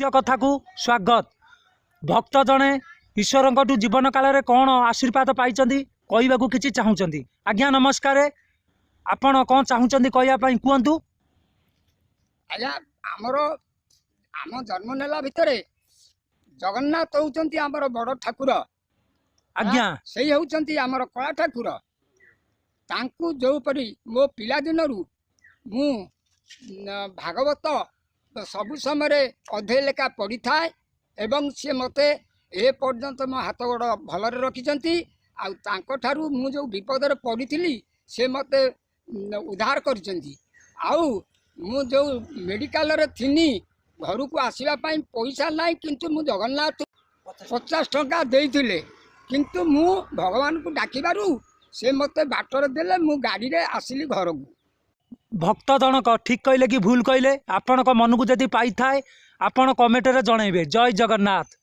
सत्य कथा को स्वागत। भक्त जड़े ईश्वर जीवन काल में कौन आशीर्वाद पाई कहवाक कि चाहूँगी। आज्ञा नमस्कार, आपण कौन चाहूँगी कहवाई कहतु। आज्ञा आमर आम जन्म नेला भितर जगन्नाथ होउचंती आमर बड़ ठाकुर। आज्ञा से होउचंती आमर कला ठाकुर। तांकु जो परी मो पिला दिनरु मु भागवत सबु समय अधे लेखा पढ़ी थाए एवं सी मते ए पर्यंत मो हाथ गोड़ भलरे रखिचंती। आउ तांको ठारु मु जो विपदरे पड़ीथिली से मते उद्धार करिचंती। आउ मु जो मेडिकल रे थिनी घर को आसवा पैसा ना किंतु मु जगन्नाथ 50 टंका देइथिले किंतु मु भगवान को डाकिबारु से मते बाटर देले मु गाड़ी रे आसिली घर को। भक्त जनक ठीक कहले कि भूल कहले, आपण मन को जदि पाई थाए आपण कमेंट रे जणैबे। जय जगन्नाथ।